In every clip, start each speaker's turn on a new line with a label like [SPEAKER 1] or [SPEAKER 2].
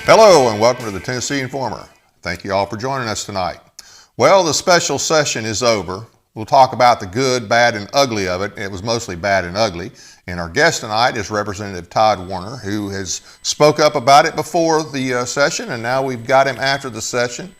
[SPEAKER 1] Hello and welcome to the Tennessee Informer. Thank you all for joining us tonight. Well, the special session is over. We'll talk about the good, bad, and ugly of it. It was mostly bad and ugly. And our guest tonight is Representative Todd Warner, who has spoke up about it before the session, and now we've got him after the session.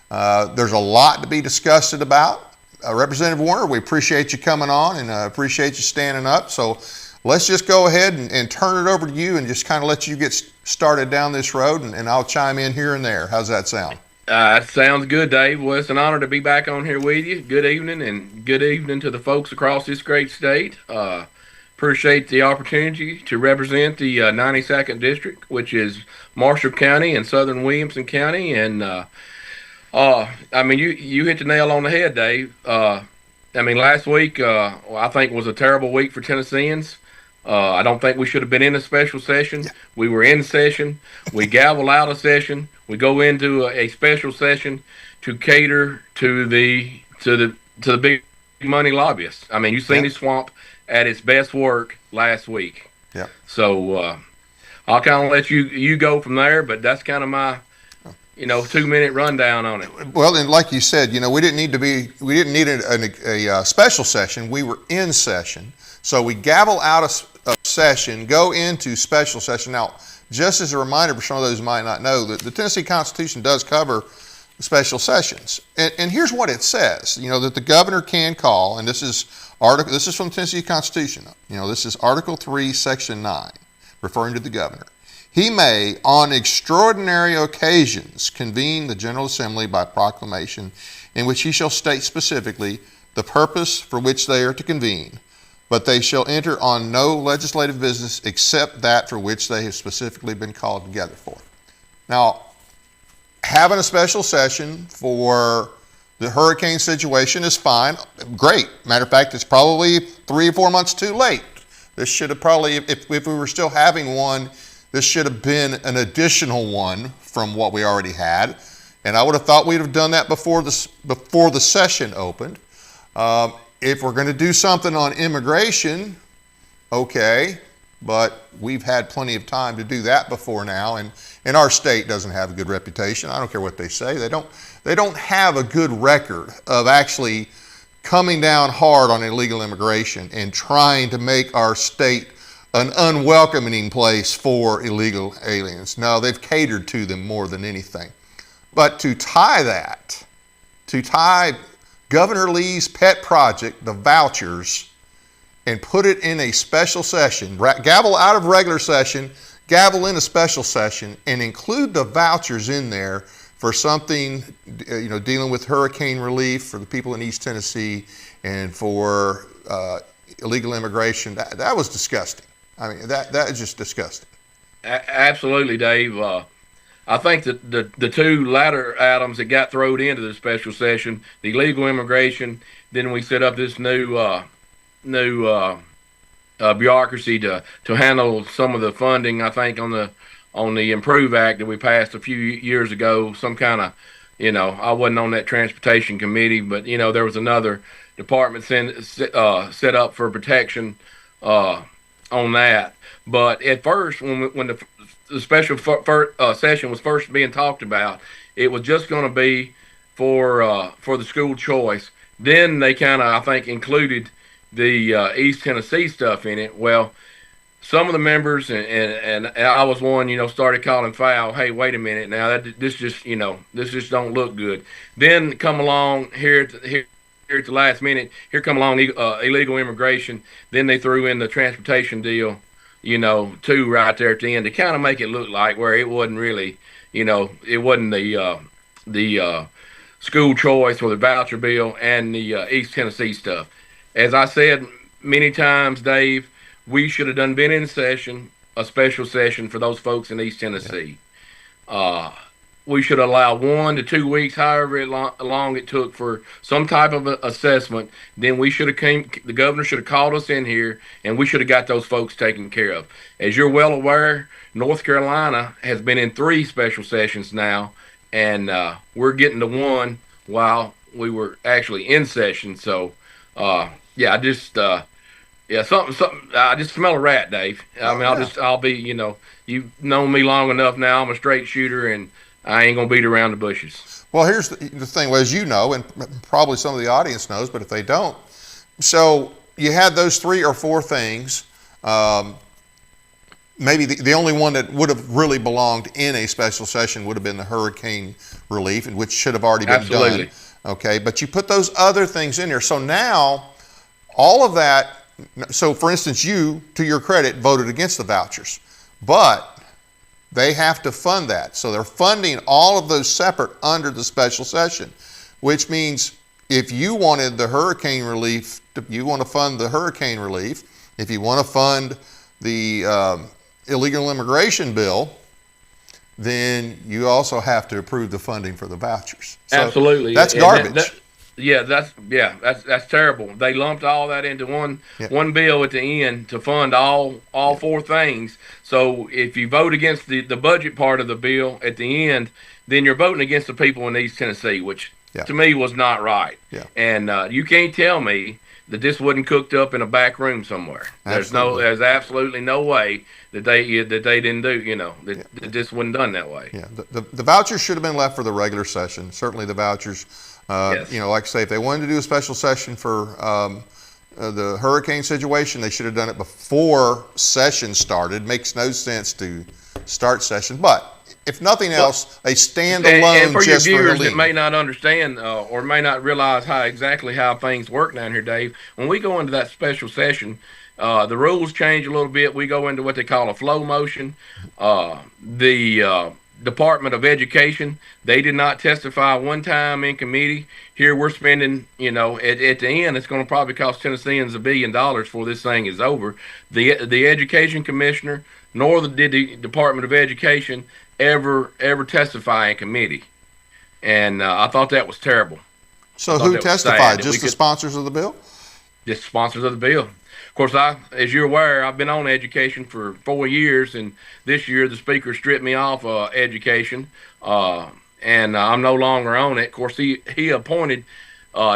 [SPEAKER 1] There's a lot to be discussed about. Representative Warner, we appreciate you coming on and appreciate you standing up. So let's just go ahead and turn it over to you and just kind of let you get started down this road, and I'll chime in here and there. How's that sound?
[SPEAKER 2] That sounds good, Dave. Well, it's an honor to be back on here with you. Good evening, and good evening to the folks across this great state. Appreciate the opportunity to represent the 92nd District, which is Marshall County and Southern Williamson County. And I mean, you hit the nail on the head, Dave. I mean, last week I think was a terrible week for Tennesseans. I don't think we should have been in a special session. We were in session. We gavel out of session. We go into a special session to cater to the big money lobbyists. I mean, you seen the swamp at its best work last week.
[SPEAKER 1] Yeah.
[SPEAKER 2] So I'll kind of let you go from there, but that's kind of my 2-minute rundown on it.
[SPEAKER 1] Well, and like you said, we didn't need a special session. We were in session. So we gavel out of session, go into special session. Now, just as a reminder for some of those who might not know, that the Tennessee Constitution does cover special sessions. And here's what it says, that the governor can call, and this is from the Tennessee Constitution. This is Article 3, Section 9, referring to the governor. He may, on extraordinary occasions, convene the General Assembly by proclamation, in which he shall state specifically the purpose for which they are to convene, but they shall enter on no legislative business except that for which they have specifically been called together for. Now, having a special session for the hurricane situation is fine, great. Matter of fact, it's probably 3 or 4 months too late. This should have probably, if we were still having one, this should have been an additional one from what we already had. And I would have thought we'd have done that before the session opened. If we're going to do something on immigration, okay, but we've had plenty of time to do that before now, and our state doesn't have a good reputation. I don't care what they say. They don't have a good record of actually coming down hard on illegal immigration and trying to make our state an unwelcoming place for illegal aliens. No, they've catered to them more than anything. But to tie Governor Lee's pet project, the vouchers, and put it in a special session, gavel out of regular session, gavel in a special session, and include the vouchers in there for something, dealing with hurricane relief for the people in East Tennessee and for illegal immigration, that was disgusting. I mean, that is just disgusting.
[SPEAKER 2] Absolutely, Dave. I think that the two latter items that got thrown into the special session, the illegal immigration, then we set up this new bureaucracy to handle some of the funding. I think on the Improve Act that we passed a few years ago, some kind of, I wasn't on that transportation committee, but there was another department set up for protection on that. But at first, when the special session was first being talked about, it was just going to be for the school choice. Then they kind of, I think, included the East Tennessee stuff in it. Well, some of the members and I was one, started calling foul. Hey, wait a minute now, this just don't look good. Then come along here at the last minute, here come along illegal immigration. Then they threw in the transportation deal, too, right there at the end to kind of make it look like where it wasn't really, it wasn't the school choice or the voucher bill and the East Tennessee stuff. As I said many times, Dave, we should have been in session, a special session for those folks in East Tennessee. We should allow 1 to 2 weeks, however long it took for some type of assessment. Then the governor should have called us in here, and we should have got those folks taken care of. As you're well aware, North Carolina has been in 3 special sessions now, and we're getting to 1 while we were actually in session. So, Yeah, something. I just smell a rat, Dave. I
[SPEAKER 1] Oh
[SPEAKER 2] mean,
[SPEAKER 1] yeah.
[SPEAKER 2] I'll be, you've known me long enough now. I'm a straight shooter, and I ain't gonna beat around the bushes.
[SPEAKER 1] Well, here's the thing, as you know, and probably some of the audience knows, but if they don't, so you had those three or four things. Um, Maybe the only one that would have really belonged in a special session would have been the hurricane relief, which should have already been done.
[SPEAKER 2] Absolutely.
[SPEAKER 1] Okay, but you put those other things in there. So now, all of that, so for instance, you, to your credit, voted against the vouchers, but they have to fund that. So they're funding all of those separate under the special session, which means if you wanted the hurricane relief, you want to fund the hurricane relief, if you want to fund the illegal immigration bill, then you also have to approve the funding for the vouchers. So
[SPEAKER 2] Absolutely.
[SPEAKER 1] that's
[SPEAKER 2] And
[SPEAKER 1] garbage.
[SPEAKER 2] that's terrible. They lumped all that into
[SPEAKER 1] Yeah,
[SPEAKER 2] one bill at the end to fund all
[SPEAKER 1] yeah,
[SPEAKER 2] four things. So if you vote against the budget part of the bill at the end, then you're voting against the people in East Tennessee, which
[SPEAKER 1] yeah,
[SPEAKER 2] to me was not right.
[SPEAKER 1] yeah.
[SPEAKER 2] And you can't tell me that this wasn't cooked up in a back room somewhere.
[SPEAKER 1] Absolutely.
[SPEAKER 2] There's absolutely no way that they didn't do,
[SPEAKER 1] Yeah,
[SPEAKER 2] that this wasn't done that way.
[SPEAKER 1] yeah. The vouchers should have been left for the regular session. Certainly the vouchers.
[SPEAKER 2] Yes.
[SPEAKER 1] Like I say, if they wanted to do a special session for the hurricane situation, they should have done it before session started. Makes no sense to start session. But if nothing
[SPEAKER 2] Well,
[SPEAKER 1] else, a
[SPEAKER 2] and
[SPEAKER 1] standalone
[SPEAKER 2] for your
[SPEAKER 1] just for
[SPEAKER 2] viewers that
[SPEAKER 1] Helene.
[SPEAKER 2] may not understand or may not realize exactly how things work down here, Dave, when we go into that special session, the rules change a little bit. We go into what they call a flow motion. The Department of Education, they did not testify one time in committee. Here we're spending, at the end, it's going to probably cost Tennesseans $1 billion before this thing is over. The Education Commissioner, nor did the Department of Education ever testify in committee, and I thought that was terrible. I
[SPEAKER 1] So
[SPEAKER 2] thought
[SPEAKER 1] who
[SPEAKER 2] that was sad
[SPEAKER 1] testified?
[SPEAKER 2] that we
[SPEAKER 1] Just the
[SPEAKER 2] could
[SPEAKER 1] sponsors of the bill?
[SPEAKER 2] just sponsors of the bill. Of course, as you're aware, I've been on education for 4 years, and this year the speaker stripped me off education, and I'm no longer on it. Of course, he appointed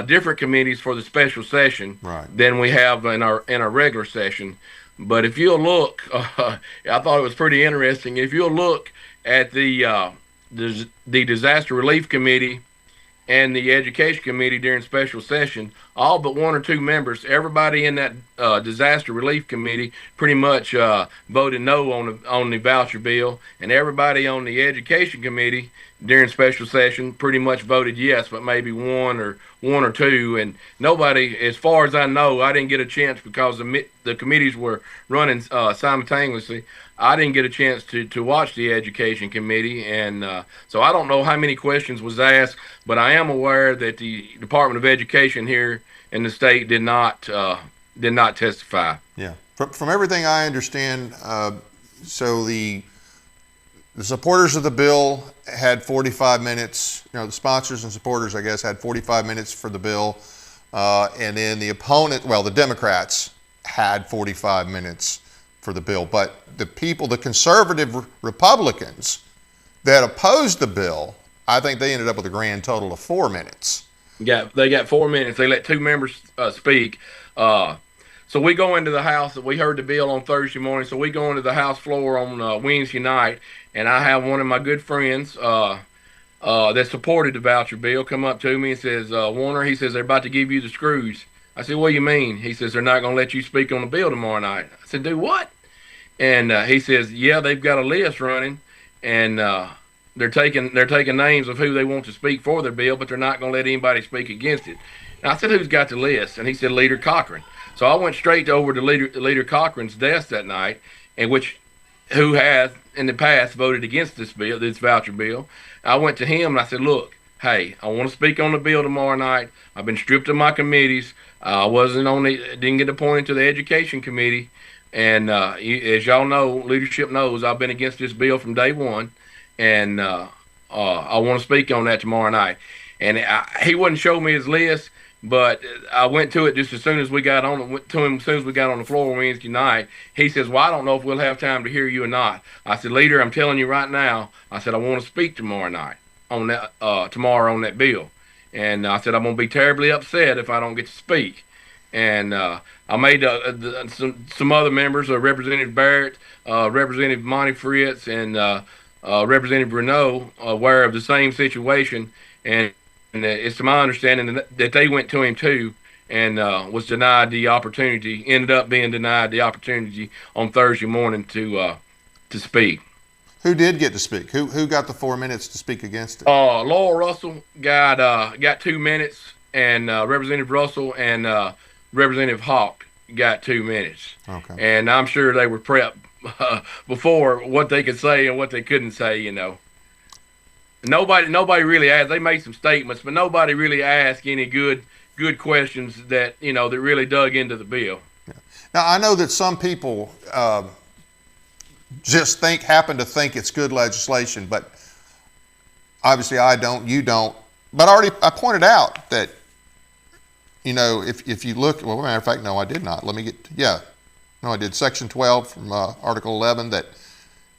[SPEAKER 2] different committees for the special session
[SPEAKER 1] Right.
[SPEAKER 2] than we have in our regular session. But if you'll look, I thought it was pretty interesting. If you'll look at the disaster relief committee and the education committee during special session, all but one or two members, everybody in that disaster relief committee pretty much voted no on the voucher bill, and everybody on the education committee during special session pretty much voted yes, but maybe one or two, and nobody, as far as I know, I didn't get a chance because the committees were running simultaneously. I didn't get a chance to watch the education committee, and so I don't know how many questions was asked, but I am aware that the Department of Education here in the state did not testify.
[SPEAKER 1] Yeah. From everything I understand, so the supporters of the bill had 45 minutes. The sponsors and supporters, I guess, had 45 minutes for the bill, and then the opponent, well, the Democrats had 45 minutes for the bill. But the conservative Republicans that opposed the bill, I think they ended up with a grand total of 4 minutes.
[SPEAKER 2] They got 4 minutes. They let two members speak. So we go into the House. We heard the bill on Thursday morning. So we go into the House floor on Wednesday night, and I have one of my good friends that supported the voucher bill come up to me and says, Warner, he says, they're about to give you the screws. I said, what do you mean? He says, they're not going to let you speak on the bill tomorrow night. I said, do what? And he says, yeah, they've got a list running, and they're taking names of who they want to speak for their bill, but they're not going to let anybody speak against it. And I said, who's got the list? And he said, Leader Cochran. So I went straight over to Leader Cochran's desk that night, who has in the past voted against this voucher bill. I went to him and I said, look, hey, I want to speak on the bill tomorrow night. I've been stripped of my committees. I didn't get appointed to the education committee. And as y'all know, leadership knows, I've been against this bill from day one. And I want to speak on that tomorrow night. And he wouldn't show me his list, but I went to it just as soon as we got on. Went to him as soon as we got on the floor Wednesday night. He says, "Well, I don't know if we'll have time to hear you or not." I said, "Leader, I'm telling you right now." I said, "I want to speak tomorrow night on that tomorrow on that bill," and I said, "I'm gonna be terribly upset if I don't get to speak." And I I made some other members, Representative Barrett, Representative Monty Fritz, and Representative Renault, aware of the same situation, and it's to my understanding that they went to him too, and was denied the opportunity. Ended up being denied the opportunity on Thursday morning to speak.
[SPEAKER 1] Who did get to speak? Who got the 4 minutes to speak against it?
[SPEAKER 2] Laura Russell got 2 minutes, and Representative Russell and Representative Hawk got 2 minutes.
[SPEAKER 1] Okay.
[SPEAKER 2] And I'm sure they were prepped before what they could say and what they couldn't say. Nobody really asked. They made some statements, but nobody really asked any good questions that that really dug into the bill.
[SPEAKER 1] Yeah. Now I know that some people just happen to think it's good legislation, but obviously I don't, you don't. But I pointed out that, if you look, well, matter of fact, no, I did not. I did Section 12 from Article 11 that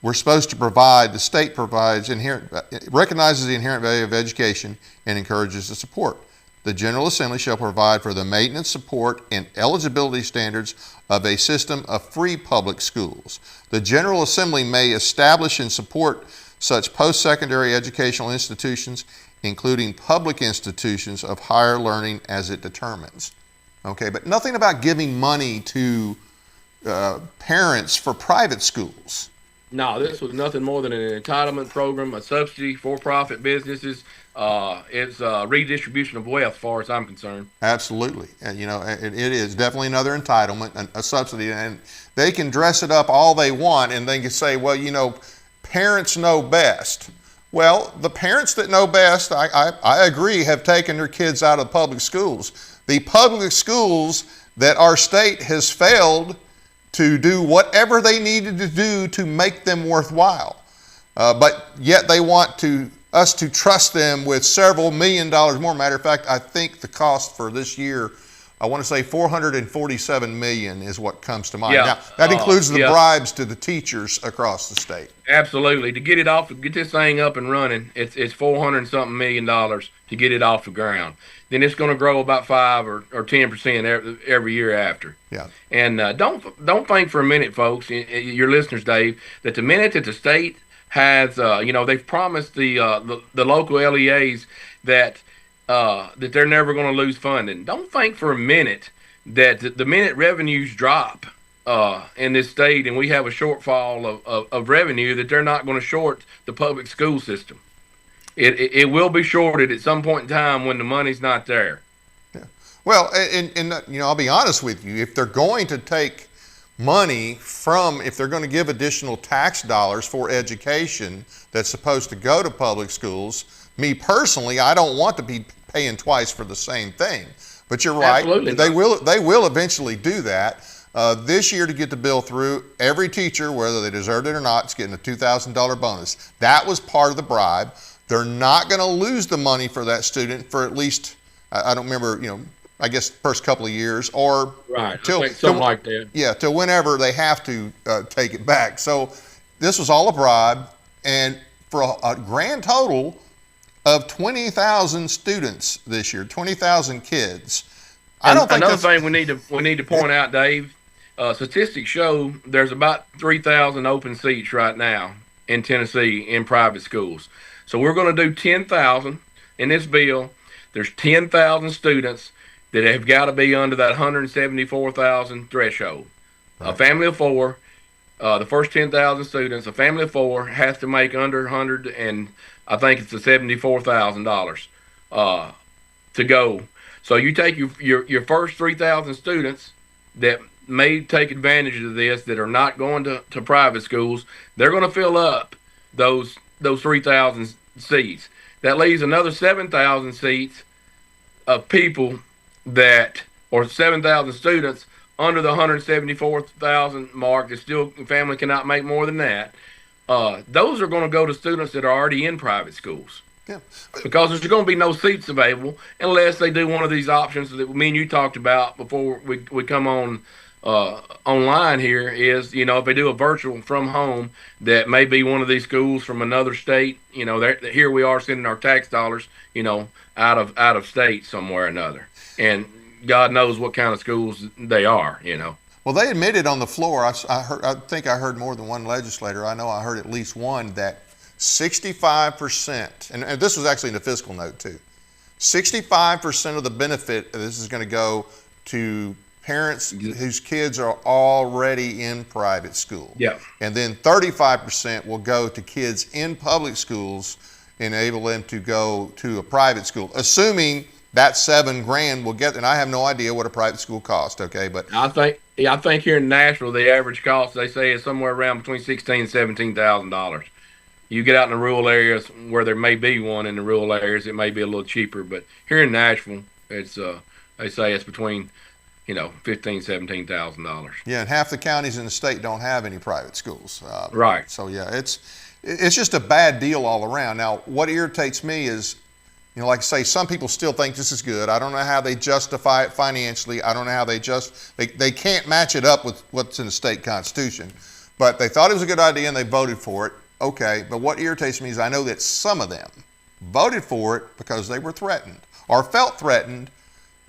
[SPEAKER 1] we're supposed to provide, the state recognizes the inherent value of education and encourages the support. The General Assembly shall provide for the maintenance, support, and eligibility standards of a system of free public schools. The General Assembly may establish and support such post-secondary educational institutions, including public institutions of higher learning as it determines. Okay, but nothing about giving money to parents for private schools.
[SPEAKER 2] No, this was nothing more than an entitlement program, a subsidy for profit businesses. It's a redistribution of wealth, as far as I'm concerned.
[SPEAKER 1] Absolutely. And, it is definitely another entitlement, a subsidy. And they can dress it up all they want, and they can say, well, parents know best. Well, the parents that know best, I agree, have taken their kids out of public schools. The public schools that our state has failed to do whatever they needed to do to make them worthwhile. But yet they want us to trust them with several $1 million more. Matter of fact, I think the cost for this year, I want to say $447 million is what comes to mind.
[SPEAKER 2] Yeah.
[SPEAKER 1] Now, that includes the bribes to the teachers across the state.
[SPEAKER 2] Absolutely. To get this thing up and running, it's $400 something million to get it off the ground. Then it's going to grow about 5 or 10% every year after.
[SPEAKER 1] Yeah.
[SPEAKER 2] And don't think for a minute, folks, your listeners, Dave, that the minute that the state has, they've promised the local LEAs that they're never going to lose funding. Don't think for a minute that the minute revenues drop in this state and we have a shortfall of revenue, that they're not going to short the public school system. It will be shorted at some point in time when the money's not there.
[SPEAKER 1] Yeah. Well, and I'll be honest with you. If they're going to take money if they're going to give additional tax dollars for education that's supposed to go to public schools, me personally, I don't want to be paying twice for the same thing. But you're right.
[SPEAKER 2] Absolutely.
[SPEAKER 1] They will eventually do that. This year, to get the bill through, every teacher, whether they deserved it or not, is getting a $2,000 bonus. That was part of the bribe. They're not going to lose the money for that student for at least, I don't remember, I guess first couple of years, or
[SPEAKER 2] right, something like that.
[SPEAKER 1] Yeah, till whenever they have to take it back. So this was all a bribe, and for a grand total of 20,000 students this year, 20,000 kids. I don't think
[SPEAKER 2] another thing we need to point out, Dave. Statistics show there's about 3,000 open seats right now in Tennessee in private schools. So we're going to do 10,000 in this bill. There's 10,000 students that have got to be under that 174,000 threshold. Right. A family of four, the first 10,000 students, a family of four has to make under 100, and I think it's $74,000 to go. So you take your first 3,000 students that may take advantage of this, that are not going to private schools. They're going to fill up those 3,000 seats. That leaves another 7,000 seats of people or 7,000 students under the 174,000 mark. That still family cannot make more than that. Those are going to go to students that are already in private schools.
[SPEAKER 1] Yeah.
[SPEAKER 2] Because there's going to be no seats available unless they do one of these options that me and you talked about before we come on online here, is if they do a virtual from home, that may be one of these schools from another state. Here we are sending our tax dollars out of state somewhere or another, and God knows what kind of schools they are.
[SPEAKER 1] Well, they admitted on the floor. I think I heard more than one legislator. I know I heard at least one that 65%, and this was actually in the fiscal note too. 65% of the benefit of this is going to go to parents whose kids are already in private school.
[SPEAKER 2] Yeah.
[SPEAKER 1] And then 35% will go to kids in public schools, enable them to go to a private school, assuming that $7,000 will get. And I have no idea what a private school costs. Okay, but
[SPEAKER 2] I think here in Nashville, the average cost they say is somewhere around between $16,000 and $17,000. You get out in the rural areas where there may be one in the rural areas, it may be a little cheaper. But here in Nashville, it's they say it's between $15,000-$17,000.
[SPEAKER 1] Yeah, and half the counties in the state don't have any private schools.
[SPEAKER 2] Right.
[SPEAKER 1] So yeah, it's just a bad deal all around. Now, what irritates me is, like I say, some people still think this is good. I don't know how they justify it financially. I don't know how they can't match it up with what's in the state constitution. But they thought it was a good idea and they voted for it. Okay, but what irritates me is I know that some of them voted for it because they were threatened or felt threatened,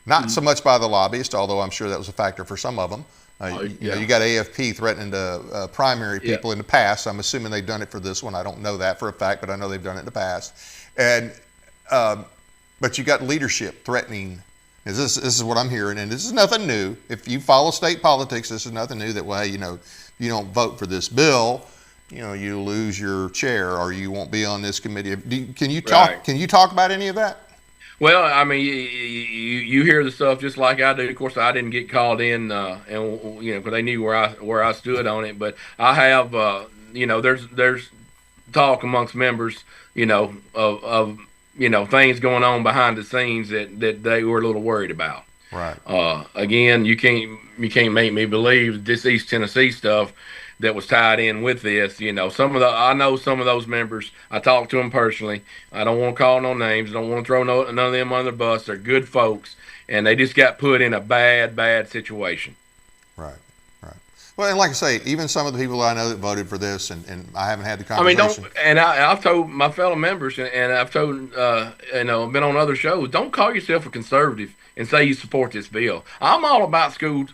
[SPEAKER 1] not so much by the lobbyist, although I'm sure that was a factor for some of them. You got AFP threatening to primary people in the past. I'm assuming they've done it for this one. I don't know that for a fact, but I know they've done it in the past. And but you got leadership threatening. This is what I'm hearing, and this is nothing new. If you follow state politics, this is nothing new. That way, you don't vote for this bill, you lose your chair or you won't be on this committee. Can you talk?
[SPEAKER 2] Right.
[SPEAKER 1] Can you talk about any of that?
[SPEAKER 2] Well, I mean, you hear the stuff just like I do. Of course, I didn't get called in, and because they knew where I stood on it. But I have, there's talk amongst members, of things going on behind the scenes that they were a little worried about.
[SPEAKER 1] Right.
[SPEAKER 2] Again, you can't make me believe this East Tennessee stuff that was tied in with this. I know some of those members. I talked to them personally. I don't want to call no names. I don't want to throw none of them on the bus. They're good folks, and they just got put in a bad situation.
[SPEAKER 1] Right. Well, and like I say, even some of the people I know that voted for this, and I haven't had the conversation.
[SPEAKER 2] I've told my fellow members, and I've told, been on other shows, don't call yourself a conservative and say you support this bill. I'm all about school.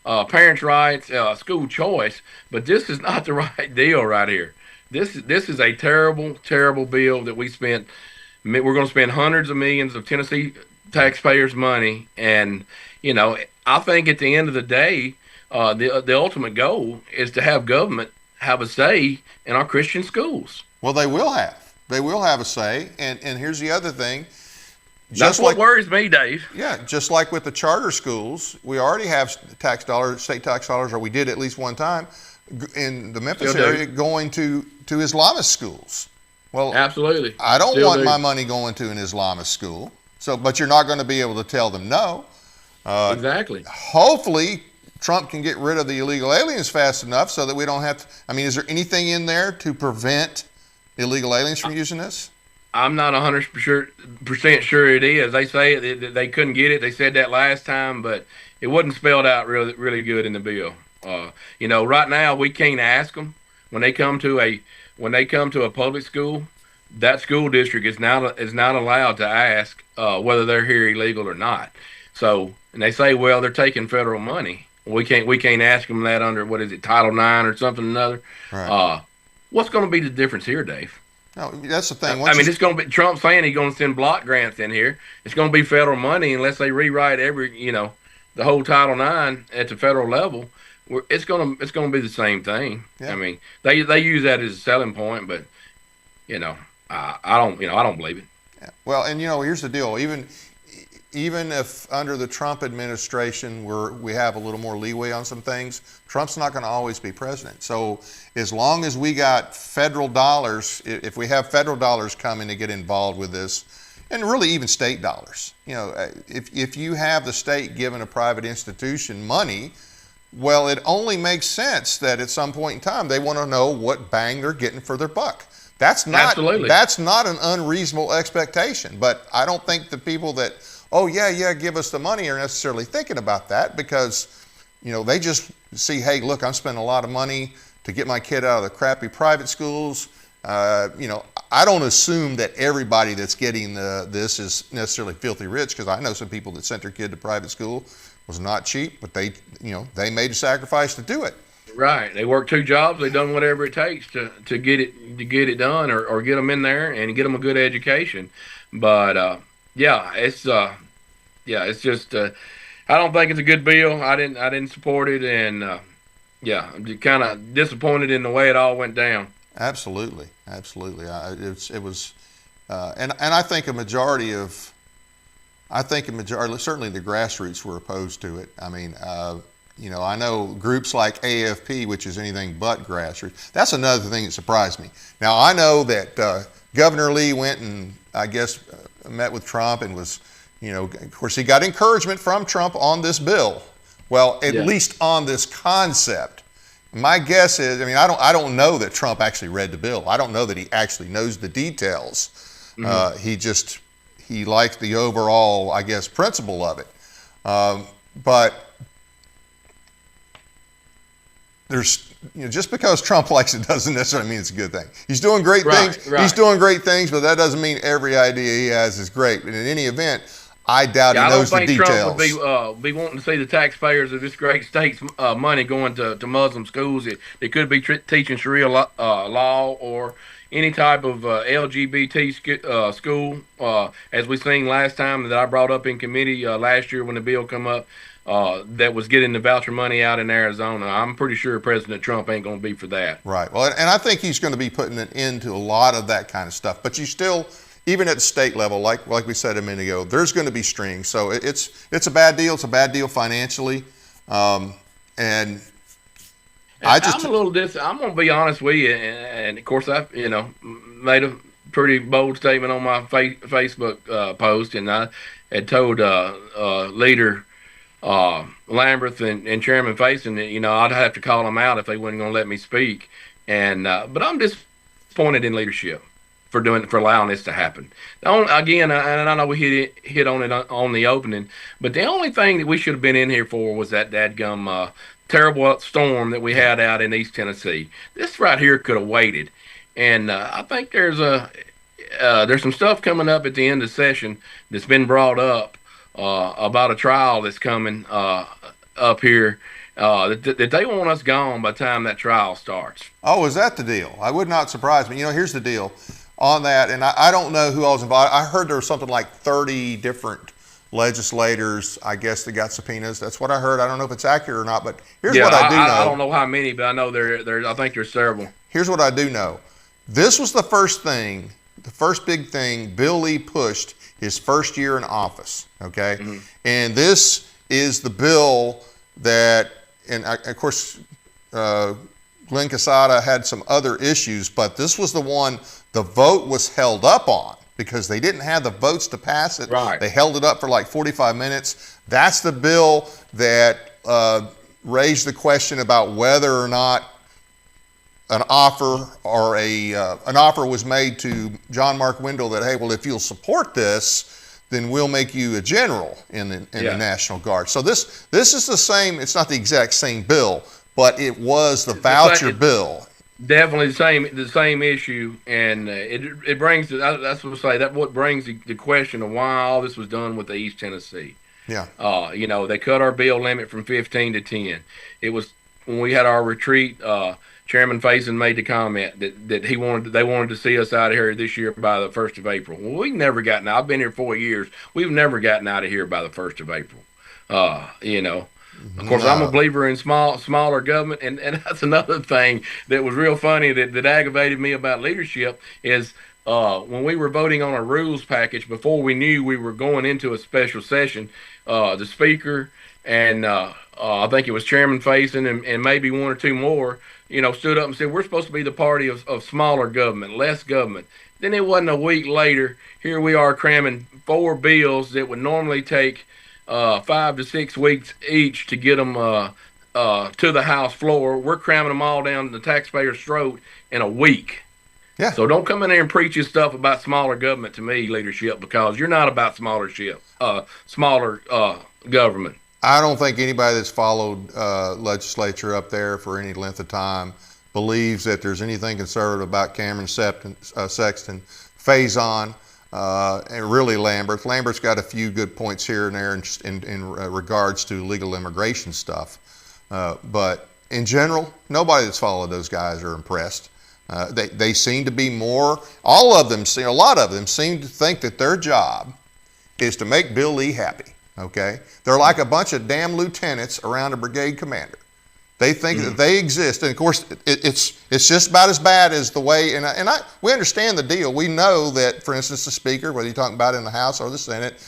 [SPEAKER 2] Parents' rights, school choice, but this is not the right deal right here. This is a terrible, terrible bill that we're going to spend hundreds of millions of Tennessee taxpayers' money, and I think at the end of the day, the ultimate goal is to have government have a say in our Christian schools.
[SPEAKER 1] Well, they will have. They will have a say, and here's the other thing.
[SPEAKER 2] That's what worries me, Dave.
[SPEAKER 1] Yeah, just like with the charter schools, we already have state tax dollars, or we did at least one time, in the Memphis area going to Islamist schools. Well,
[SPEAKER 2] absolutely.
[SPEAKER 1] I don't want my money going to an Islamist school. But you're not going to be able to tell them no.
[SPEAKER 2] Exactly.
[SPEAKER 1] Hopefully, Trump can get rid of the illegal aliens fast enough so that we don't have to. I mean, is there anything in there to prevent illegal aliens from using this?
[SPEAKER 2] I'm not 100% sure it is. They say they couldn't get it. They said that last time, but it wasn't spelled out really, really good in the bill. Right now we can't ask them when they come to a public school. That school district is not allowed to ask whether they're here illegal or not. So, and they say, well, they're taking federal money. We can't ask them that under Title IX or something or another.
[SPEAKER 1] Right.
[SPEAKER 2] What's going to be the difference here, Dave?
[SPEAKER 1] No, that's the thing.
[SPEAKER 2] It's going to be Trump saying he's going to send block grants in here. It's going to be federal money unless they rewrite the whole Title IX at the federal level. It's going to be the same thing.
[SPEAKER 1] Yeah.
[SPEAKER 2] I mean, they use that as a selling point, but I don't believe it.
[SPEAKER 1] Yeah. Well, and here's the deal. Even if under the Trump administration we have a little more leeway on some things, Trump's not going to always be president. So as long as we got federal dollars, if we have federal dollars coming to get involved with this, and really even state dollars, if you have the state giving a private institution money, well, it only makes sense that at some point in time they want to know what bang they're getting for their buck. That's not an unreasonable expectation, but I don't think the people that give us the money are necessarily thinking about that, because they just see, hey, look, I'm spending a lot of money to get my kid out of the crappy private schools, I don't assume that everybody that's getting this is necessarily filthy rich, because I know some people that sent their kid to private school was not cheap, but they made a sacrifice to do it.
[SPEAKER 2] Right. They work two jobs. They done whatever it takes to get it done, or get them in there and get them a good education. But it's just I don't think it's a good bill. I didn't support it, and I'm just kind of disappointed in the way it all went down.
[SPEAKER 1] Absolutely, absolutely. It was, and I think certainly the grassroots were opposed to it. I mean, I know groups like AFP, which is anything but grassroots. That's another thing that surprised me. Now, I know that Governor Lee went and, I guess, met with Trump and was, of course, he got encouragement from Trump on this bill. Well, at least on this concept. My guess is, I don't know that Trump actually read the bill. I don't know that he actually knows the details. Mm-hmm. He likes the overall, I guess, principle of it. But there's, just because Trump likes it doesn't necessarily mean it's a good thing. He's doing great things. Right. He's doing great things, but that doesn't mean every idea he has is great. But in any event, I doubt he knows the details. I don't think
[SPEAKER 2] Trump would be wanting to see the taxpayers of this great state's money going to Muslim schools. They could be teaching Sharia law or any type of LGBT school. As we seen last time that I brought up in committee last year when the bill come up, that was getting the voucher money out in Arizona. I'm pretty sure President Trump ain't going to be for that.
[SPEAKER 1] Right. Well, and I think he's going to be putting an end to a lot of that kind of stuff. But you still, even at the state level, like we said a minute ago, there's going to be strings. So it's a bad deal. It's a bad deal financially. I'm a little I'm going to be honest with you, and of course I've made a pretty bold statement on my Facebook post, and I had told Leader Lamberth and Chairman Faison that I'd have to call them out if they weren't going to let me speak, but I'm disappointed in leadership for allowing this to happen. Again, and I know we hit on it on the opening, but the only thing that we should have been in here for was that dadgum terrible storm that we had out in East Tennessee. This right here could have waited, and I think there's some stuff coming up at the end of the session that's been brought up about a trial that's coming up here that they want us gone by the time that trial starts. Oh, is that the deal? I would not surprise me. Here's the deal on that, and I don't know who else involved. I heard there was something like 30 different legislators, I guess, that got subpoenas. That's what I heard. I don't know if it's accurate or not, but here's what I do know.
[SPEAKER 2] I don't know how many, but I know I think there's several.
[SPEAKER 1] Here's what I do know. This was the first big thing Bill Lee pushed his first year in office, okay? Mm-hmm. And this is the bill that, and of course, Glenn Quesada had some other issues, but this was the one the vote was held up on because they didn't have the votes to pass it.
[SPEAKER 2] Right.
[SPEAKER 1] They held it up for like 45 minutes. That's the bill that raised the question about whether or not an offer was made to John Mark Wendell that, hey, well, if you'll support this, then we'll make you a general in the National Guard. So this is the same. It's not the exact same bill, but it was the voucher bill.
[SPEAKER 2] Definitely the same issue, and it brings. That's what I say. That what brings the question of why all this was done with the East Tennessee.
[SPEAKER 1] Yeah.
[SPEAKER 2] They cut our bill limit from 15 to 10. It was when we had our retreat. Chairman Faison made the comment that they wanted to see us out of here this year by the 1st of April. Well, we've never gotten out. I've been here 4 years. We've never gotten out of here by the 1st of April. Of course, I'm a believer in smaller government, and that's another thing that was real funny that aggravated me about leadership is when we were voting on a rules package before we knew we were going into a special session, the speaker and I think it was Chairman Faison and maybe one or two more, stood up and said, we're supposed to be the party of smaller government, less government. Then it wasn't a week later, here we are cramming 4 bills that would normally take 5 to 6 weeks each to get them to the House floor. We're cramming them all down the taxpayer's throat in a week.
[SPEAKER 1] Yeah.
[SPEAKER 2] So don't come in there and preach your stuff about smaller government to me, leadership, because you're not about smaller government.
[SPEAKER 1] I don't think anybody that's followed legislature up there for any length of time believes that there's anything conservative about Cameron Sexton, Faison, and really Lambert. Lambert's got a few good points here and there in regards to legal immigration stuff. But in general, nobody that's followed those guys are impressed. They seem to be more, all of them, a lot of them seem to think that their job is to make Bill Lee happy, okay? They're like a bunch of damn lieutenants around a brigade commander. They think that they exist, and of course, it's just about as bad as the way. We understand the deal. We know that, for instance, the Speaker, whether you're talking about in the House or the Senate,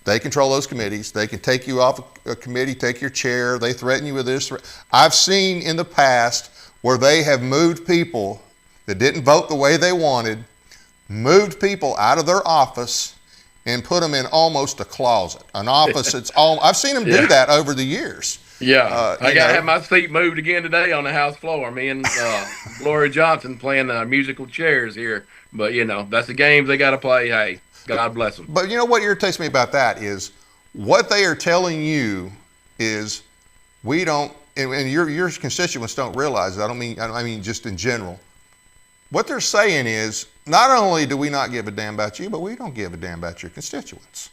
[SPEAKER 1] they control those committees. They can take you off a committee, take your chair. They threaten you with this. I've seen in the past where they have moved people that didn't vote the way they wanted, moved people out of their office, and put them in almost a closet, an office. I've seen them do that over the years.
[SPEAKER 2] Yeah, I got to have my seat moved again today on the House floor. Me and Gloria Johnson playing musical chairs here. But, that's the games they got to play. Hey, God bless them.
[SPEAKER 1] But what irritates me about that is what they are telling you is we don't, and your constituents don't realize it. I mean just in general. What they're saying is not only do we not give a damn about you, but we don't give a damn about your constituents.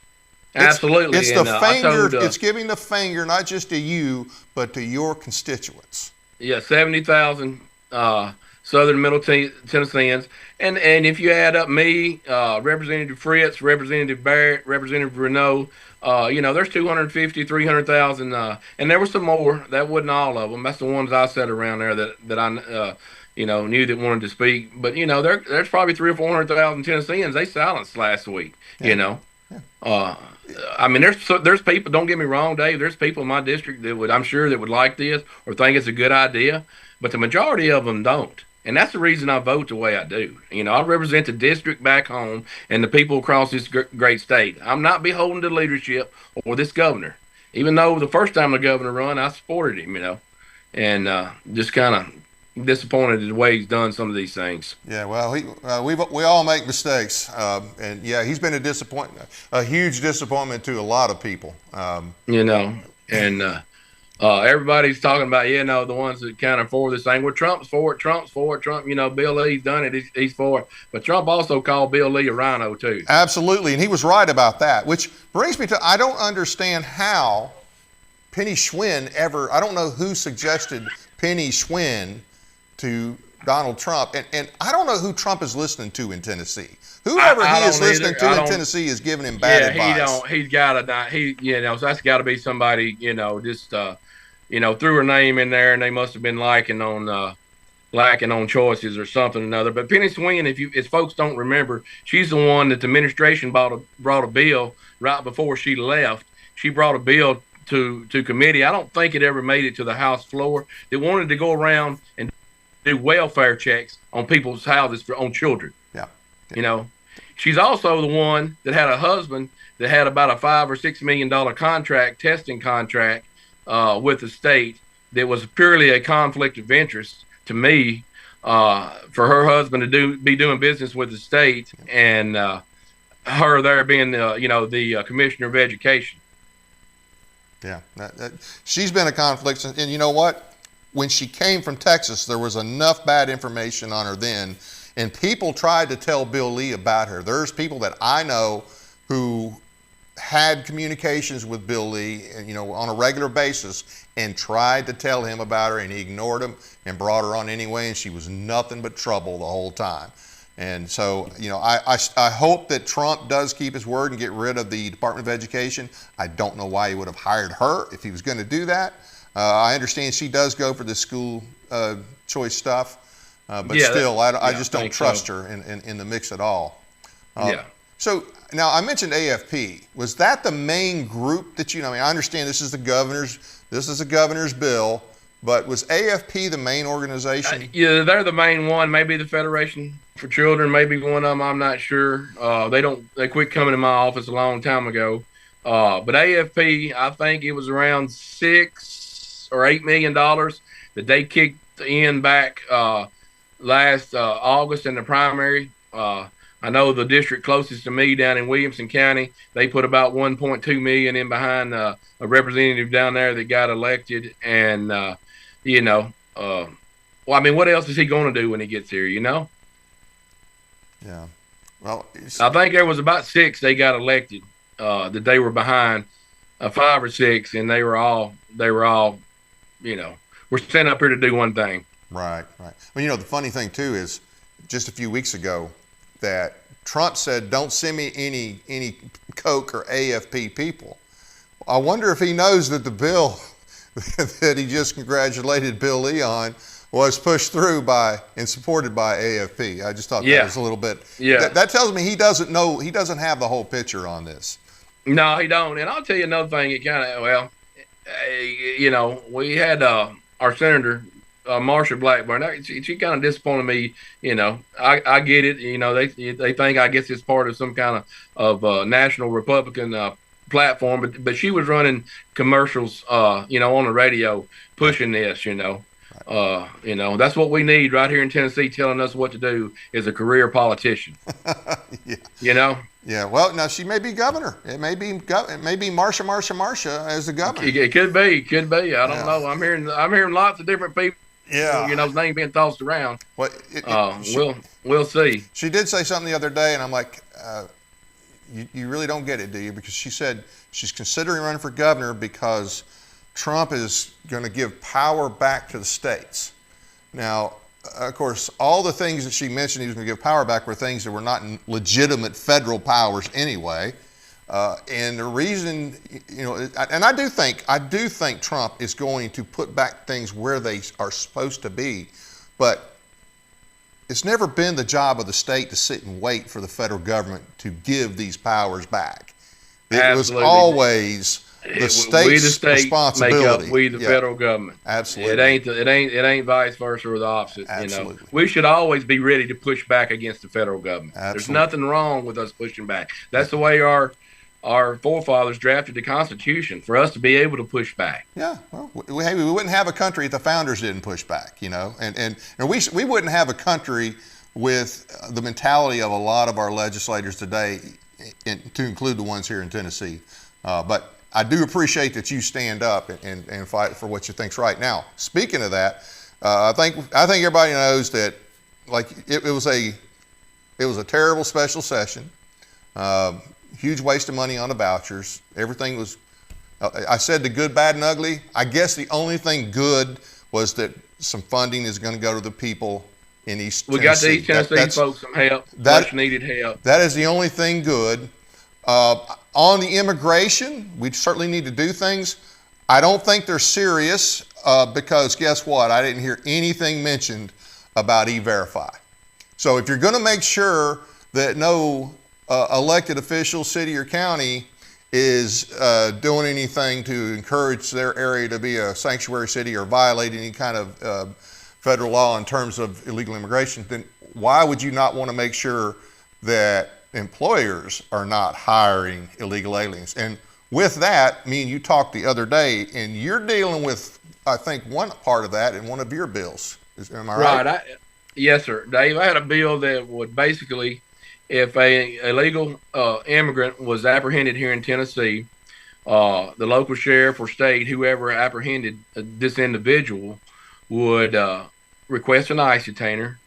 [SPEAKER 2] Absolutely.
[SPEAKER 1] It's the finger. It's giving the finger not just to you, but to your constituents.
[SPEAKER 2] Yeah, 70,000 Southern Middle Tennesseans, and if you add up me, Representative Fritz, Representative Barrett, Representative Renault, there's 250, 300,000, and there were some more. That wasn't all of them. That's the ones I said around there that I knew that wanted to speak. But there's probably 300,000 or 400,000 Tennesseans they silenced last week.
[SPEAKER 1] Yeah.
[SPEAKER 2] There's people. Don't get me wrong, Dave. There's people in my district I'm sure that would like this or think it's a good idea, but the majority of them don't, and that's the reason I vote the way I do. I represent the district back home and the people across this great state. I'm not beholden to leadership or this governor, even though the first time the governor run, I supported him. And just kind of disappointed in the way he's done some of these things.
[SPEAKER 1] Yeah, well, we all make mistakes, and yeah, he's been a huge disappointment to a lot of people.
[SPEAKER 2] Everybody's talking about the ones that kind of for this thing. Well, Trump's for it. Trump. Bill Lee's done it. He's for it. But Trump also called Bill Lee a rhino too.
[SPEAKER 1] Absolutely, and he was right about that. Which brings me to I don't understand how Penny Schwinn ever. I don't know who suggested Penny Schwinn to Donald Trump, and I don't know who Trump is listening to in Tennessee. Whoever he is listening to in Tennessee is giving him bad advice.
[SPEAKER 2] He's got to. So that's got to be somebody. Just threw her name in there, and they must have been lacking on choices or something or another. But Penny Schwinn, if folks don't remember, she's the one that the administration brought a bill right before she left. She brought a bill to committee. I don't think it ever made it to the House floor. They wanted to go around and do welfare checks on people's houses on children.
[SPEAKER 1] Yeah.
[SPEAKER 2] She's also the one that had a husband that had about a $5 or $6 million testing contract with the state that was purely a conflict of interest to me for her husband to be doing business with the state and her there being the commissioner of education.
[SPEAKER 1] Yeah, she's been a conflict, and you know what? When she came from Texas, there was enough bad information on her then, and people tried to tell Bill Lee about her. There's people that I know who had communications with Bill Lee, on a regular basis, and tried to tell him about her, and he ignored him and brought her on anyway, and she was nothing but trouble the whole time. And so, I hope that Trump does keep his word and get rid of the Department of Education. I don't know why he would have hired her if he was going to do that. I understand she does go for the school choice stuff, but still, I just don't trust her in the mix at all. So now I mentioned AFP. Was that the main group that I understand this is the governor's bill, but was AFP the main organization?
[SPEAKER 2] Yeah, they're the main one. Maybe the Federation for Children, maybe one of them. I'm not sure. They quit coming to my office a long time ago. But AFP, I think it was around $6 or $8 million that they kicked in back last August in the primary. I know the district closest to me down in Williamson County, they put about $1.2 million in behind a representative down there that got elected, and well, I mean, what else is he going to do when he gets here?
[SPEAKER 1] Yeah. Well,
[SPEAKER 2] I think there was about 6 they got elected that they were behind, 5 or 6, and they were all, we're sent up here to do one thing.
[SPEAKER 1] right. Well, the funny thing too is, just a few weeks ago, that Trump said, "Don't send me any Coke or AFP people." I wonder if he knows that the bill that he just congratulated Bill Lee on was pushed through by and supported by AFP. I just thought that was a little bit.
[SPEAKER 2] Yeah.
[SPEAKER 1] That tells me he doesn't know. He doesn't have the whole picture on this.
[SPEAKER 2] No, he don't. And I'll tell you another thing. It kind of we had our senator. Marsha Blackburn, she kind of disappointed me. I get it. They think I guess it's part of some kind of national Republican platform, but she was running commercials, on the radio pushing this. That's what we need right here in Tennessee. Telling us what to do is a career politician.
[SPEAKER 1] Yeah. Yeah. Well, now she may be governor. It may be Marsha as the governor.
[SPEAKER 2] It could be. I don't know. I'm hearing lots of different people.
[SPEAKER 1] Yeah,
[SPEAKER 2] name being tossed around.
[SPEAKER 1] Well,
[SPEAKER 2] we'll see.
[SPEAKER 1] She did say something the other day, and I'm like, you really don't get it, do you? Because she said she's considering running for governor because Trump is going to give power back to the states. Now, of course, all the things that she mentioned he was going to give power back were things that were not legitimate federal powers anyway. And the reason, and I do think Trump is going to put back things where they are supposed to be, but it's never been the job of the state to sit and wait for the federal government to give these powers back. It was always the state's responsibility.
[SPEAKER 2] Make up, the federal government.
[SPEAKER 1] Absolutely.
[SPEAKER 2] It ain't vice versa or the opposite.
[SPEAKER 1] Absolutely.
[SPEAKER 2] We should always be ready to push back against the federal government.
[SPEAKER 1] Absolutely.
[SPEAKER 2] There's nothing wrong with us pushing back. That's the way our forefathers drafted the Constitution, for us to be able to push back.
[SPEAKER 1] Yeah, well, we wouldn't have a country if the founders didn't push back, and we wouldn't have a country with the mentality of a lot of our legislators today, to include the ones here in Tennessee. But I do appreciate that you stand up and fight for what you think's right. Now, speaking of that, I think everybody knows that it was a terrible special session. Huge waste of money on the vouchers. Everything was, I said the good, bad, and ugly. I guess the only thing good was that some funding is going to go to the people in East Tennessee.
[SPEAKER 2] We got the East Tennessee folks some help, much needed help.
[SPEAKER 1] That is the only thing good. On the immigration, we certainly need to do things. I don't think they're serious because guess what? I didn't hear anything mentioned about E-Verify. So if you're going to make sure that no elected official, city or county, is doing anything to encourage their area to be a sanctuary city or violate any kind of federal law in terms of illegal immigration, then why would you not want to make sure that employers are not hiring illegal aliens? And with that, me and you talked the other day, and you're dealing with, I think, one part of that in one of your bills. Am I right?
[SPEAKER 2] Right. Yes, sir. Dave, I had a bill that would basically, if a illegal immigrant was apprehended here in Tennessee, the local sheriff or state, whoever apprehended this individual, would request an ICE detainer,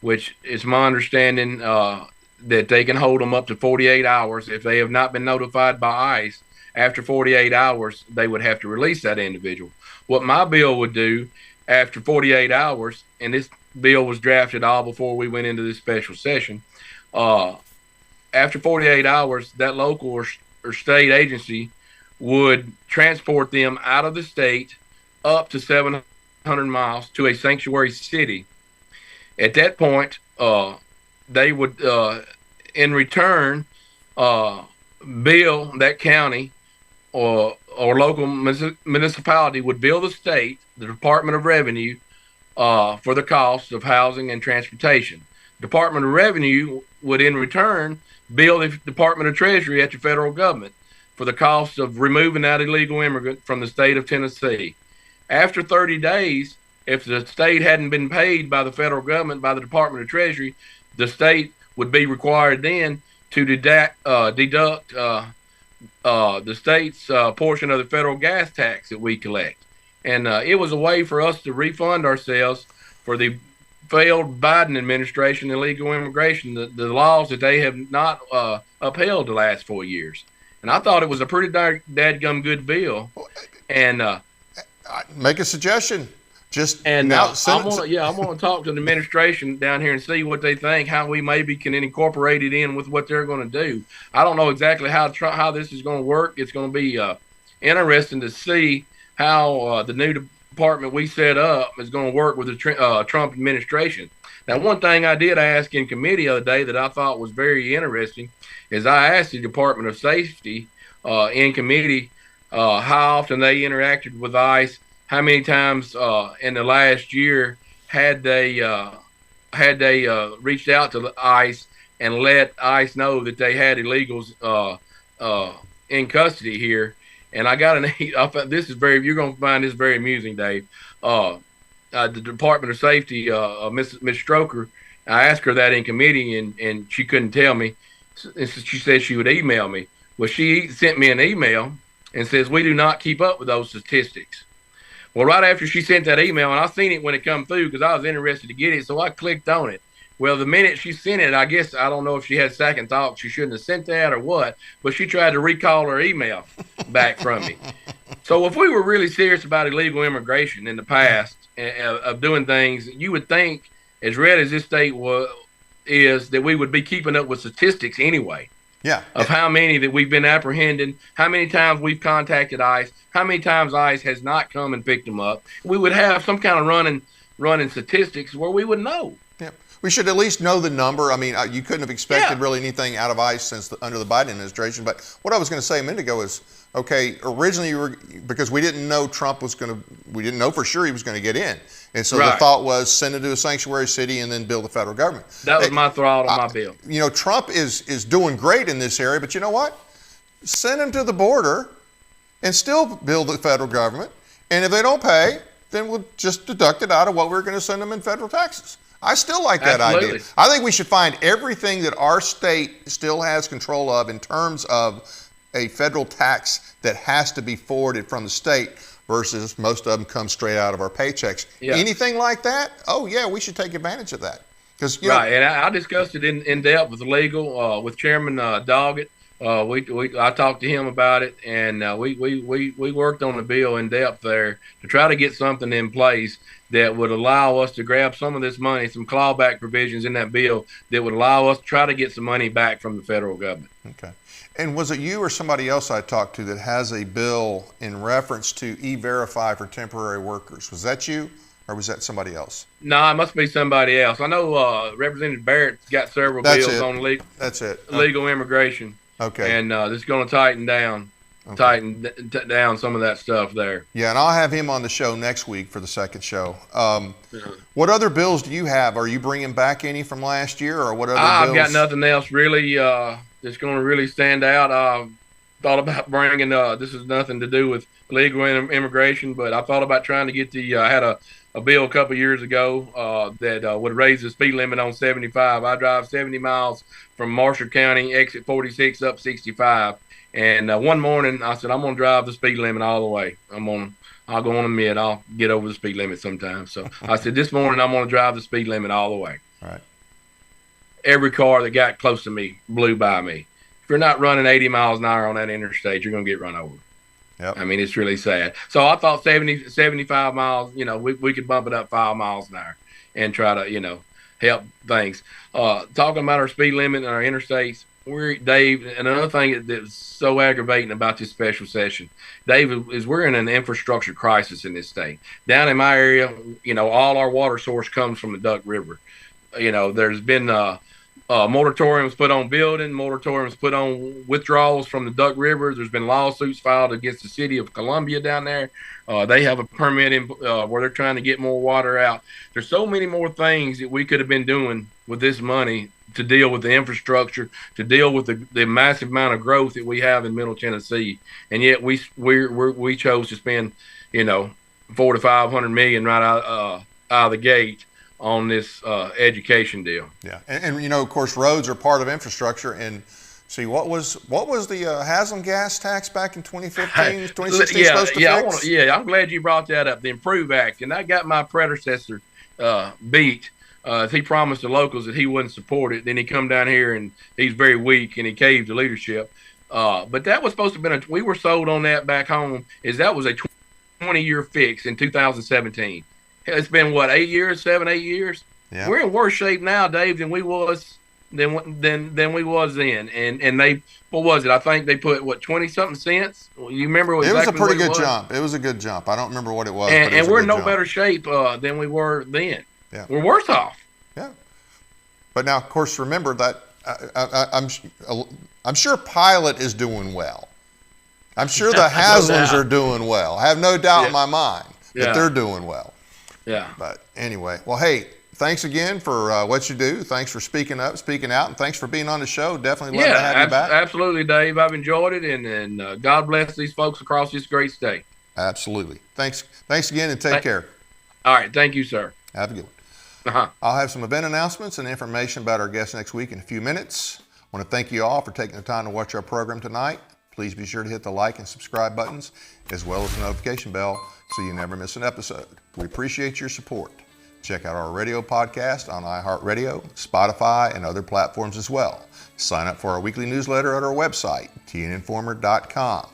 [SPEAKER 2] which is my understanding that they can hold them up to 48 hours. If they have not been notified by ICE, after 48 hours, they would have to release that individual. What my bill would do after 48 hours, and this bill was drafted all before we went into this special session, after 48 hours, that local or state agency would transport them out of the state up to 700 miles to a sanctuary city. At that point, they would, in return, bill that county or local municipality would bill the state, the Department of Revenue, for the cost of housing and transportation. Department of Revenue would in return bill the Department of Treasury at the federal government for the cost of removing that illegal immigrant from the state of Tennessee. After 30 days, if the state hadn't been paid by the federal government, by the Department of Treasury, the state would be required then to deduct the state's portion of the federal gas tax that we collect. And it was a way for us to refund ourselves for the failed Biden administration, illegal immigration, the laws that they have not upheld the last 4 years. And I thought it was a pretty dadgum good bill. And
[SPEAKER 1] make a suggestion. Just
[SPEAKER 2] and
[SPEAKER 1] now,
[SPEAKER 2] I want to talk to the administration down here and see what they think, how we maybe can incorporate it in with what they're going to do. I don't know exactly how this is going to work. It's going to be interesting to see how the new department we set up is going to work with the Trump administration. Now, one thing I did ask in committee the other day that I thought was very interesting is I asked the Department of Safety in committee how often they interacted with ICE. How many times in the last year had they reached out to ICE and let ICE know that they had illegals in custody here? And I got this is you're going to find this very amusing, Dave. The Department of Safety, Miss Stroker, I asked her that in committee, and she couldn't tell me. She said she would email me. Well, she sent me an email and says we do not keep up with those statistics. Well, right after she sent that email, and I seen it when it come through because I was interested to get it, so I clicked on it. Well, the minute she sent it, I guess, I don't know if she had second thought, she shouldn't have sent that or what, but she tried to recall her email back from me. So if we were really serious about illegal immigration in the past of doing things, you would think, as red as this state is, that we would be keeping up with statistics anyway.
[SPEAKER 1] Yeah.
[SPEAKER 2] Of how many that we've been apprehending, how many times we've contacted ICE, how many times ICE has not come and picked them up. We would have some kind of running statistics where we would know.
[SPEAKER 1] Yeah. We should at least know the number. I mean, you couldn't have expected really anything out of ICE since under the Biden administration. But what I was going to say a minute ago is, okay, originally because we didn't know we didn't know for sure he was going to get in. And so the thought was send him to a sanctuary city and then build a federal government.
[SPEAKER 2] That was my thought on my bill.
[SPEAKER 1] You know, Trump is doing great in this area, but you know what? Send him to the border and still build the federal government. And if they don't pay, then we'll just deduct it out of what we're going to send them in federal taxes. I still like that idea. I think we should find everything that our state still has control of in terms of a federal tax that has to be forwarded from the state versus most of them come straight out of our paychecks. Yeah. Anything like that? Oh, yeah, we should take advantage of that.
[SPEAKER 2] Right, and I discussed it in depth with legal, with Chairman Doggett. I talked to him about it, and we worked on the bill in depth there to try to get something in place that would allow us to grab some of this money, some clawback provisions in that bill that would allow us to try to get some money back from the federal government.
[SPEAKER 1] Okay. And was it you or somebody else I talked to that has a bill in reference to E-Verify for temporary workers? Was that you, or was that somebody else?
[SPEAKER 2] No, it must be somebody else. I know Representative Barrett's got several bills on legal immigration.
[SPEAKER 1] Okay.
[SPEAKER 2] And this is going to tighten down some of that stuff there.
[SPEAKER 1] Yeah, and I'll have him on the show next week for the second show. What other bills do you have? Are you bringing back any from last year, or what other bills?
[SPEAKER 2] I've got nothing else really that's going to really stand out. I thought about bringing, this has nothing to do with legal immigration, but I thought about trying to get I had a bill a couple years ago that would raise the speed limit on 75. I drive 70 miles from Marshall County, exit 46 up 65. And one morning I said, I'm going to drive the speed limit all the way. I'll go on a mid. I'll get over the speed limit sometimes. So I said, this morning I'm going to drive the speed limit all the way.
[SPEAKER 1] Right.
[SPEAKER 2] Every car that got close to me blew by me. If you're not running 80 miles an hour on that interstate, you're going to get run over.
[SPEAKER 1] Yep.
[SPEAKER 2] I mean, it's really sad. So I thought 75 miles, we could bump it up 5 miles an hour and try to, help things. Talking about our speed limit and our interstates, Dave, and another thing that's so aggravating about this special session, Dave, is we're in an infrastructure crisis in this state. Down in my area, all our water source comes from the Duck River. There's been moratoriums put on building, moratoriums put on withdrawals from the Duck River. There's been lawsuits filed against the city of Columbia down there. They have a permit where they're trying to get more water out. There's so many more things that we could have been doing with this money to deal with the infrastructure, to deal with the massive amount of growth that we have in Middle Tennessee, and yet we chose to spend, $400 to $500 million right out of the gate on this education deal.
[SPEAKER 1] Yeah, and of course, roads are part of infrastructure. And see, what was the Haslam gas tax back in 2015, 2016 supposed to fix?
[SPEAKER 2] I'm glad you brought that up. The Improve Act, and I got my predecessor beat. If he promised the locals that he wouldn't support it, then he come down here and he's very weak and he caved to leadership. But that was supposed to have been we were sold on that back home is that was a 20-year fix in 2017. It's been what, 8 years, 8 years.
[SPEAKER 1] Yeah.
[SPEAKER 2] We're in worse shape now, Dave, than we was than we was then. And they, what was it? I think they put what, 20-something cents. You remember
[SPEAKER 1] exactly. It was a pretty good
[SPEAKER 2] was?
[SPEAKER 1] jump. It was a good jump. I don't remember what it was.
[SPEAKER 2] And,
[SPEAKER 1] but it was
[SPEAKER 2] we're in no
[SPEAKER 1] jump.
[SPEAKER 2] better shape than we were then.
[SPEAKER 1] Yeah.
[SPEAKER 2] We're worse off.
[SPEAKER 1] Yeah. But now, of course, remember that I'm sure Pilot is doing well. I'm sure the Haslams are doing well. I have no doubt in my mind that they're doing well.
[SPEAKER 2] Yeah.
[SPEAKER 1] But anyway, well, hey, thanks again for what you do. Thanks for speaking up, speaking out, and thanks for being on the show. Definitely love to have you back.
[SPEAKER 2] Absolutely, Dave. I've enjoyed it, and God bless these folks across this great state.
[SPEAKER 1] Absolutely. Thanks again, and take care.
[SPEAKER 2] All right. Thank you, sir.
[SPEAKER 1] Have a good one. I'll have some event announcements and information about our guests next week in a few minutes. I want to thank you all for taking the time to watch our program tonight. Please be sure to hit the like and subscribe buttons, as well as the notification bell, so you never miss an episode. We appreciate your support. Check out our radio podcast on iHeartRadio, Spotify, and other platforms as well. Sign up for our weekly newsletter at our website, tninformer.com.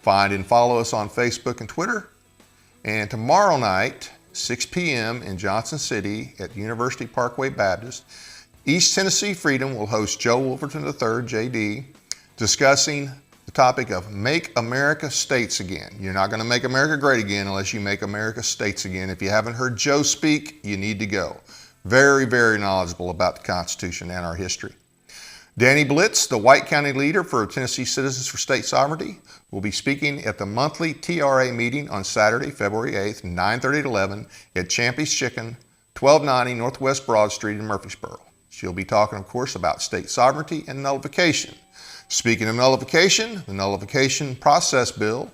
[SPEAKER 1] Find and follow us on Facebook and Twitter. And tomorrow night, 6 p.m. in Johnson City at University Parkway Baptist, East Tennessee Freedom will host Joe Wolverton III, JD, discussing the topic of Make America States Again. You're not going to make America great again unless you make America states again. If you haven't heard Joe speak, you need to go. Very, very knowledgeable about the Constitution and our history. Danny Blitz, the White County leader for Tennessee Citizens for State Sovereignty, will be speaking at the monthly TRA meeting on Saturday, February 8th, 9:30 to 11 at Champy's Chicken, 1290 Northwest Broad Street in Murfreesboro. She'll be talking, of course, about state sovereignty and nullification. Speaking of nullification, the Nullification Process Bill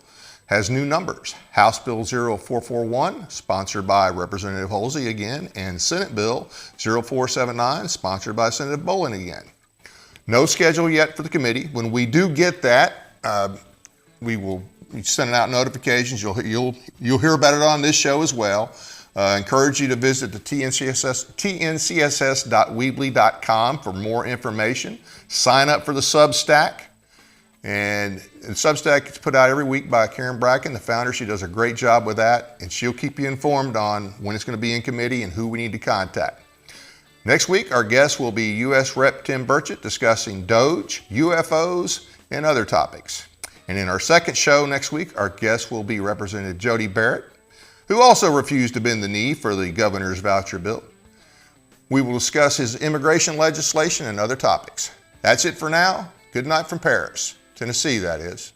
[SPEAKER 1] has new numbers. House Bill 0441, sponsored by Representative Holsey again, and Senate Bill 0479, sponsored by Senator Bolin again. No schedule yet for the committee. When we do get that, we will be sending out notifications. You'll hear about it on this show as well. Encourage you to visit the tncss.weebly.com for more information. Sign up for the Substack. And the Substack is put out every week by Karen Bracken, the founder. She does a great job with that, and she'll keep you informed on when it's going to be in committee and who we need to contact. Next week, our guest will be U.S. Rep. Tim Burchett discussing Doge, UFOs, and other topics. And in our second show next week, our guest will be Representative Jody Barrett, who also refused to bend the knee for the governor's voucher bill. We will discuss his immigration legislation and other topics. That's it for now. Good night from Paris, Tennessee, that is.